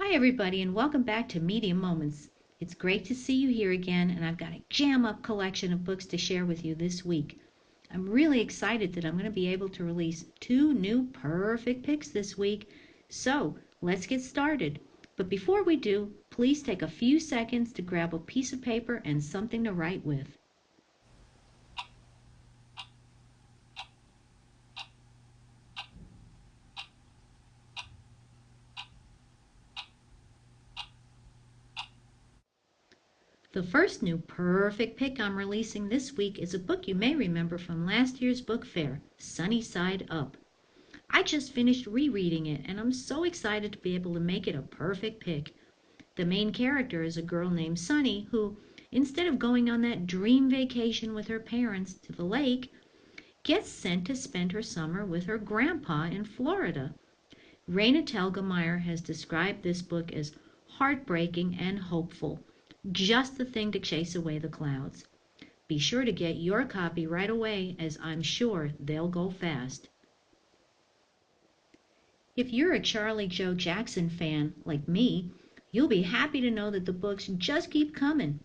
Hi everybody and welcome back to Medium Moments. It's great to see you here again, and I've got a jam-up collection of books to share with you this week. I'm really excited that I'm going to be able to release 2 new perfect picks this week. So let's get started. But before we do, please take a few seconds to grab a piece of paper and something to write with. The first new perfect pick I'm releasing this week is a book you may remember from last year's book fair, Sunny Side Up. I just finished rereading it, and I'm so excited to be able to make it a perfect pick. The main character is a girl named Sunny who, instead of going on that dream vacation with her parents to the lake, gets sent to spend her summer with her grandpa in Florida. Raina Telgemeier has described this book as heartbreaking and hopeful. Just the thing to chase away the clouds. Be sure to get your copy right away, as I'm sure they'll go fast. If you're a Charlie Joe Jackson fan like me, you'll be happy to know that the books just keep coming.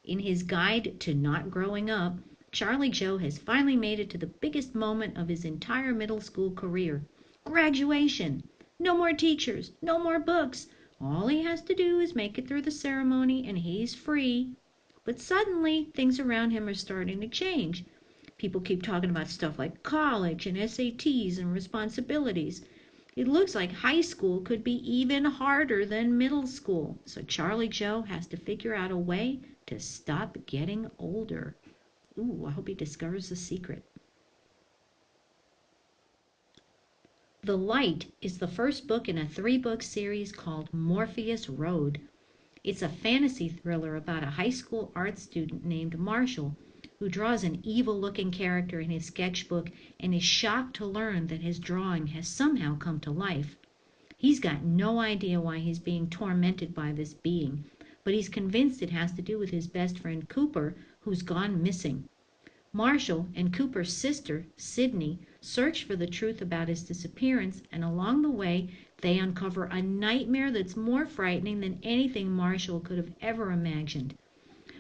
In his guide to not growing up, Charlie Joe has finally made it to the biggest moment of his entire middle school career. Graduation! No more teachers, no more books. All he has to do is make it through the ceremony and he's free. But suddenly, things around him are starting to change. People keep talking about stuff like college and SATs and responsibilities. It looks like high school could be even harder than middle school. So Charlie Joe has to figure out a way to stop getting older. Ooh, I hope he discovers the secret. The Light is the first book in a 3-book series called Morpheus Road. It's a fantasy thriller about a high school art student named Marshall who draws an evil-looking character in his sketchbook and is shocked to learn that his drawing has somehow come to life. He's got no idea why he's being tormented by this being, but he's convinced it has to do with his best friend Cooper, who's gone missing. Marshall and Cooper's sister, Sydney, search for the truth about his disappearance, and along the way they uncover a nightmare that's more frightening than anything Marshall could have ever imagined.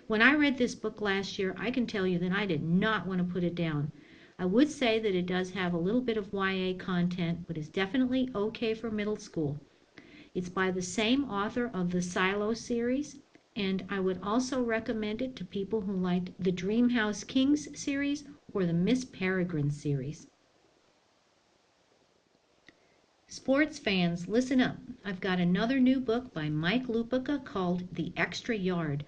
When I read this book last year, I can tell you that I did not want to put it down. I would say that it does have a little bit of YA content, but is definitely okay for middle school. It's by the same author of the Silo series, and I would also recommend it to people who liked the Dreamhouse Kings series or the Miss Peregrine series. Sports fans, listen up. I've got another new book by Mike Lupica called The Extra Yard.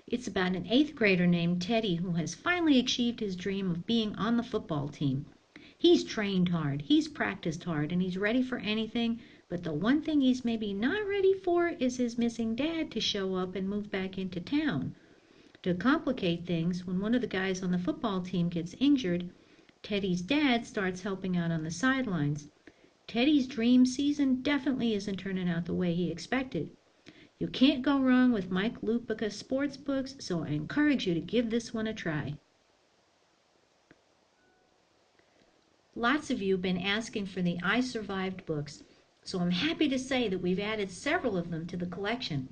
It's about an 8th grader named Teddy who has finally achieved his dream of being on the football team. He's trained hard, he's practiced hard, and he's ready for anything, but the one thing he's maybe not ready for is his missing dad to show up and move back into town. To complicate things, when one of the guys on the football team gets injured, Teddy's dad starts helping out on the sidelines. Teddy's dream season definitely isn't turning out the way he expected. You can't go wrong with Mike Lupica's sports books, so I encourage you to give this one a try. Lots of you have been asking for the I Survived books, so I'm happy to say that we've added several of them to the collection.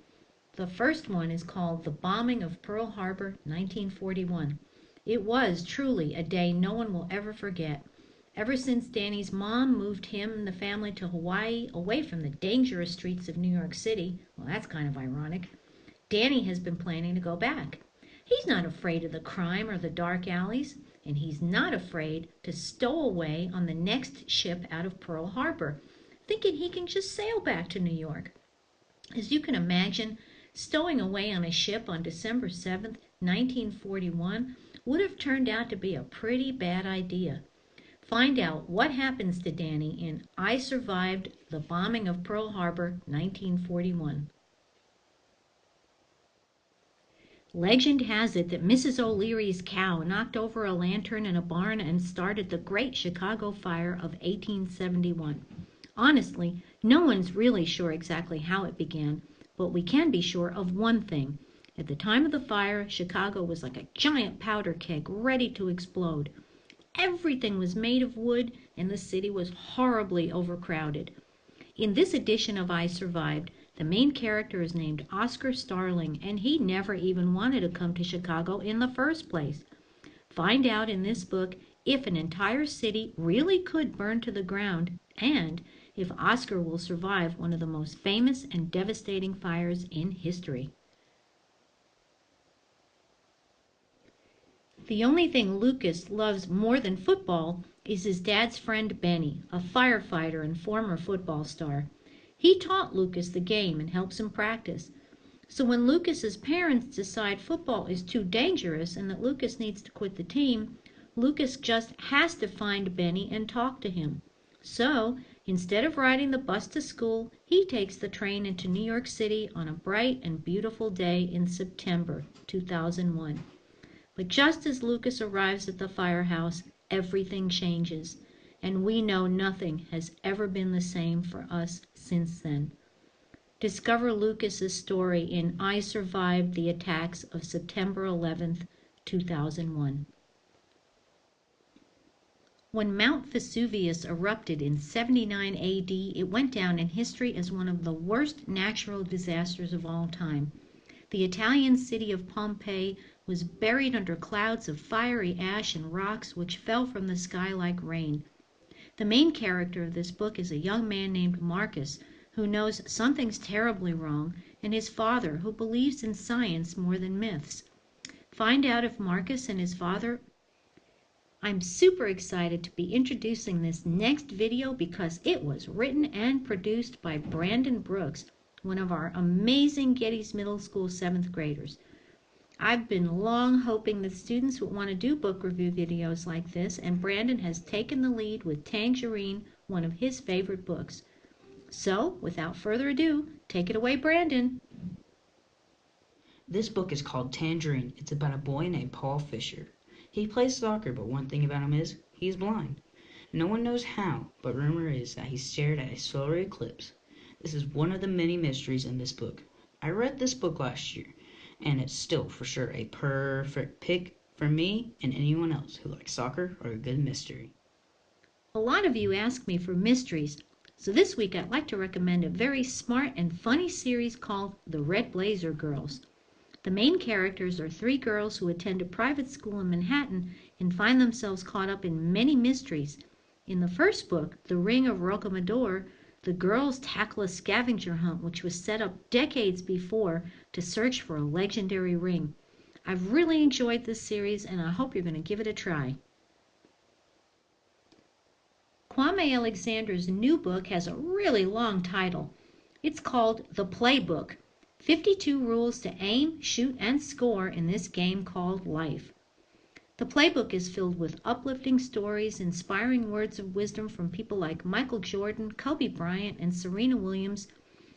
The first one is called The Bombing of Pearl Harbor, 1941. It was truly a day no one will ever forget. Ever since Danny's mom moved him and the family to Hawaii, away from the dangerous streets of New York City, well, that's kind of ironic, Danny has been planning to go back. He's not afraid of the crime or the dark alleys, and he's not afraid to stow away on the next ship out of Pearl Harbor, thinking he can just sail back to New York. As you can imagine, stowing away on a ship on December 7th, 1941 would have turned out to be a pretty bad idea. Find out what happens to Danny in I Survived the Bombing of Pearl Harbor, 1941. Legend has it that Mrs. O'Leary's cow knocked over a lantern in a barn and started the Great Chicago Fire of 1871. Honestly, no one's really sure exactly how it began, but we can be sure of one thing. At the time of the fire, Chicago was like a giant powder keg ready to explode. Everything was made of wood, and the city was horribly overcrowded. In this edition of I Survived, The main character is named Oscar Starling, and he never even wanted to come to Chicago in the first place. Find out in this book if an entire city really could burn to the ground and if Oscar will survive one of the most famous and devastating fires in history. The only thing Lucas loves more than football is his dad's friend Benny, a firefighter and former football star. He taught Lucas the game and helps him practice. So when Lucas's parents decide football is too dangerous and that Lucas needs to quit the team, Lucas just has to find Benny and talk to him. So, instead of riding the bus to school, he takes the train into New York City on a bright and beautiful day in September 2001. But just as Lucas arrives at the firehouse, everything changes, and we know nothing has ever been the same for us since then. Discover Lucas's story in I Survived the Attacks of September 11th, 2001. When Mount Vesuvius erupted in 79 AD, it went down in history as one of the worst natural disasters of all time. The Italian city of Pompeii was buried under clouds of fiery ash and rocks which fell from the sky like rain. The main character of this book is a young man named Marcus, who knows something's terribly wrong, and his father, who believes in science more than myths. Find out if Marcus and his father... I'm super excited to be introducing this next video because it was written and produced by Brandon Brooks, one of our amazing Getty's Middle School 7th graders. I've been long hoping that students would want to do book review videos like this, and Brandon has taken the lead with Tangerine, one of his favorite books. So, without further ado, take it away, Brandon. This book is called Tangerine. It's about a boy named Paul Fisher. He plays soccer, but one thing about him is he's blind. No one knows how, but rumor is that he stared at a solar eclipse. This is one of the many mysteries in this book. I read this book last year, and it's still for sure a perfect pick for me and anyone else who likes soccer or a good mystery. A lot of you ask me for mysteries, so this week I'd like to recommend a very smart and funny series called The Red Blazer Girls. The main characters are three girls who attend a private school in Manhattan and find themselves caught up in many mysteries. In the first book, The Ring of Rocamadour, the girls tackle a scavenger hunt which was set up decades before to search for a legendary ring. I've really enjoyed this series and I hope you're going to give it a try. Kwame Alexander's new book has a really long title. It's called The Playbook, 52 Rules to Aim, Shoot, and Score in This Game Called Life. The Playbook is filled with uplifting stories, inspiring words of wisdom from people like Michael Jordan, Kobe Bryant, and Serena Williams,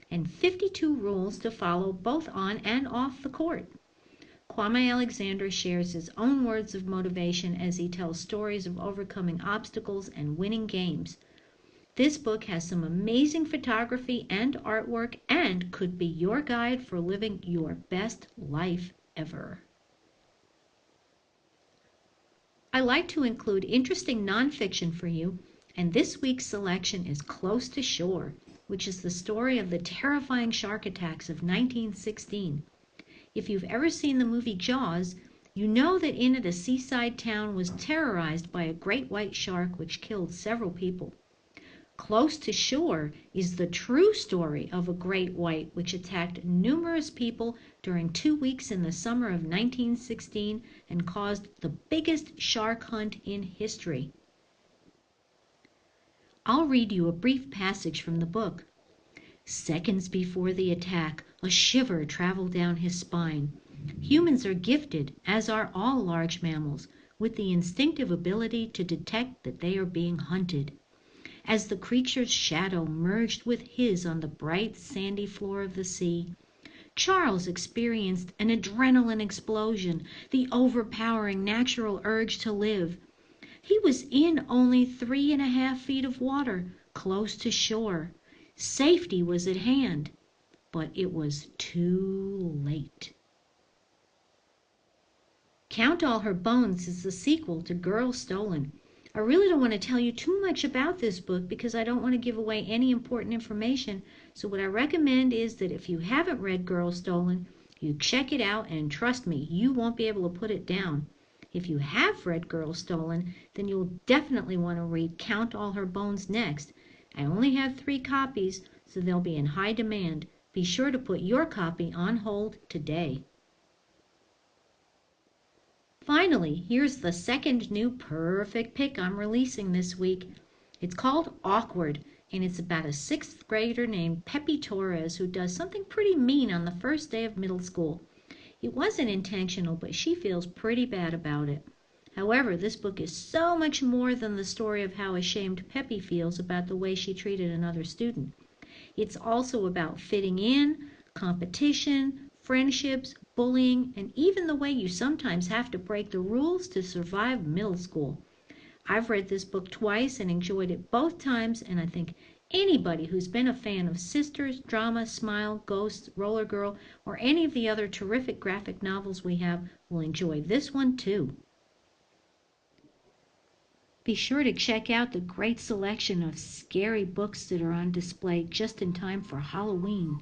and 52 rules to follow both on and off the court. Kwame Alexander shares his own words of motivation as he tells stories of overcoming obstacles and winning games. This book has some amazing photography and artwork and could be your guide for living your best life ever. I like to include interesting nonfiction for you, and this week's selection is Close to Shore, which is the story of the terrifying shark attacks of 1916. If you've ever seen the movie Jaws, you know that in it a seaside town was terrorized by a great white shark which killed several people. Close to Shore is the true story of a great white which attacked numerous people during 2 weeks in the summer of 1916 and caused the biggest shark hunt in history. I'll read you a brief passage from the book. Seconds before the attack, a shiver traveled down his spine. Humans are gifted, as are all large mammals, with the instinctive ability to detect that they are being hunted. As the creature's shadow merged with his on the bright, sandy floor of the sea, Charles experienced an adrenaline explosion, the overpowering natural urge to live. He was in only 3.5 feet of water, close to shore. Safety was at hand, but it was too late. Count All Her Bones is the sequel to Girl Stolen. I really don't want to tell you too much about this book because I don't want to give away any important information, So what I recommend is that if you haven't read Girl Stolen, you check it out, and trust me, you won't be able to put it down. If you have read Girl Stolen, then you'll definitely want to read Count All Her Bones next. I only have 3 copies, so they'll be in high demand. Be sure to put your copy on hold today. Finally, here's the second new perfect pick I'm releasing this week. It's called Awkward, and it's about a 6th grader named Peppy Torres who does something pretty mean on the first day of middle school. It wasn't intentional, but she feels pretty bad about it. However, this book is so much more than the story of how ashamed Peppy feels about the way she treated another student. It's also about fitting in, competition, friendships, bullying, and even the way you sometimes have to break the rules to survive middle school. I've read this book twice and enjoyed it both times, and I think anybody who's been a fan of Sisters, Drama, Smile, Ghosts, Roller Girl, or any of the other terrific graphic novels we have will enjoy this one too. Be sure to check out the great selection of scary books that are on display just in time for Halloween.